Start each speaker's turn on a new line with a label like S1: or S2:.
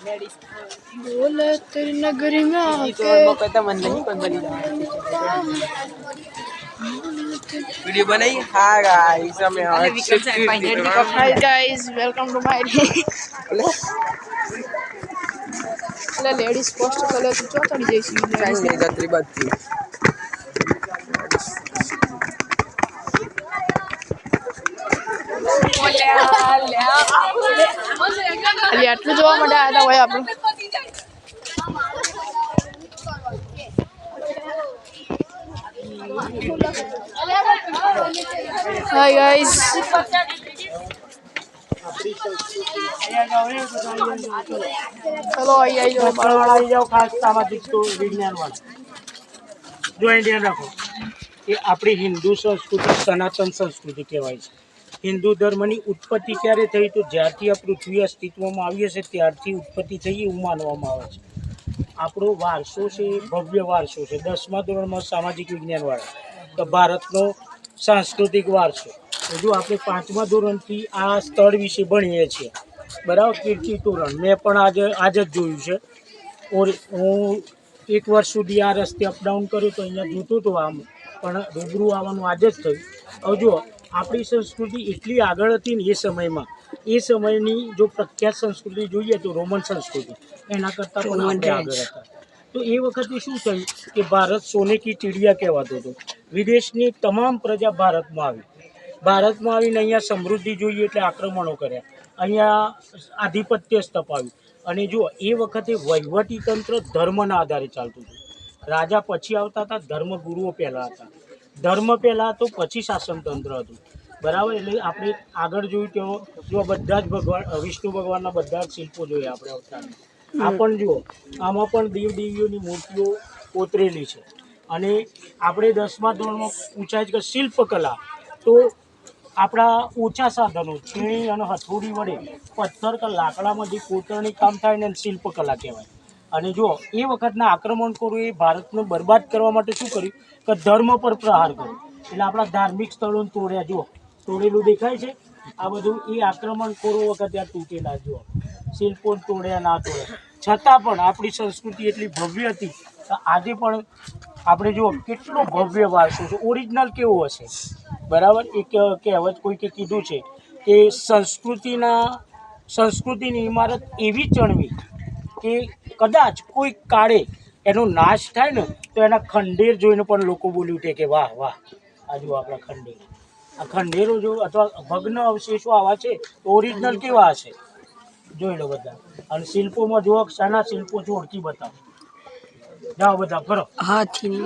S1: बोले तेरी नगरी में आके
S2: कहता मन नहीं कौन बनी वीडियो बनाई। हाँ गाइस हमें
S1: hi guys welcome to my એટલે લેડીઝ પોસ્ટ કરે તો ચોતડી જઈશ લેડીઝ
S2: नहीं गत्री बत्ती
S1: ખાલી આટલું જોવા માટે આવ્યા હતા ભાઈ આપણે હાય ગાઈસ चलो आई जाओ
S3: आई जाओ खास सामाजिक तो विज्ञान वाला जो इंडियन रखो ये अपनी हिंदू संस्कृति सनातन संस्कृति कहवाय छे। हिंदू धर्मनी उत्पत्ति क्यारे थई तो ज्यारथी आ पृथ्वी अस्तित्वमां आवी हशे त्यारथी उत्पत्ति थई एवुं मानवामां आवे छे। આપણો વારસો છે ભવ્ય વારસો છે 10મા ધોરણમાં સામાજિક વિજ્ઞાન વાળા તો ભારતનો સાંસ્કૃતિક વારસો જો આપણે 5મા ધોરણથી આ સ્થળ વિશે ભણીએ છીએ બરાબર કીર્તિ તોરણ મેં પણ આજ જ જોયું છે ઓર હું 1 વર્ષ સુધી આ રસ્તે અપડાઉન કર્યું તો અહીંયા જોતો હતો આમ પણ રૂબરૂ આવવાનું આજે જ થયું। હવે જો આપણી સંસ્કૃતિ એટલી આગળ હતી ને એ સમયની જો પ્રખ્યાત સંસ્કૃતિ જોઈએ તો રોમન સંસ્કૃતિ એના કરતાં પણ આપણે આગળ હતા। તો એ વખતે શું થયું કે ભારત સોને કી ચીડિયા કહેવાતું હતું। વિદેશની તમામ પ્રજા ભારતમાં આવીને અહીંયા સમૃદ્ધિ જોઈએ એટલે આક્રમણો કર્યા અહીંયા આધિપત્ય સ્થપાવ્યું અને જો એ વખતે વહીવટીતંત્ર ધર્મના આધારે ચાલતું હતું। રાજા પછી આવતા હતા ધર્મગુરુઓ પહેલાં હતા ધર્મ પહેલાં હતો પછી શાસનતંત્ર હતું બરાબર। એટલે આપણે આગળ જોયું તો જો બધા જ ભગવાન વિષ્ણુ ભગવાનના બધા જ શિલ્પો જોઈએ આપણે અવતારના આ પણ જુઓ આમાં પણ દેવદેવીઓની મૂર્તિઓ કોતરેલી છે અને આપણે 10મા ધોરણમાં પૂછાય છે કે શિલ્પકલા તો આપણા ઓછા સાધનો છીણી અને હથોડી વડે પથ્થર કે લાકડામાં જે કોતરણી કામ થાય ને શિલ્પકલા કહેવાય। અને જો એ વખતના આક્રમણખોરોએ ભારતને બરબાદ કરવા માટે શું કર્યું કે ધર્મ પર પ્રહાર કર્યો એટલે આપણા ધાર્મિક સ્થળોને તોડ્યા જુઓ તોડેલું દેખાય છે આ બધું એ આક્રમણખોરો વખતે આ તૂટેલા જુઓ શિલ્પો તોડ્યા ના તોડ્યા છતાં પણ આપણી સંસ્કૃતિ એટલી ભવ્ય હતી કે આજે પણ આપણે જુઓ કેટલો ભવ્ય વારસો છે। ઓરિજિનલ કેવો હશે બરાબર એક કહેવત કોઈકે કીધું છે કે સંસ્કૃતિની ઇમારત એવી ચણવી કે કદાચ કોઈ કાળે એનો નાશ થાય ને તો એના ખંડેર જોઈને પણ લોકો બોલી ઉઠે કે વાહ વાહ આ જો આપણા ખંડેર આ ખંડેરો જો અથવા ભગ્ન અવશેષો આવા છે તો ઓરિજિનલ કેવા હશે જોઈ લો બધા। અને શિલ્પોમાં જુઓ શાના શિલ્પો છે ઓળખી બતાવો જાઓ બધા ફરો
S1: હાથી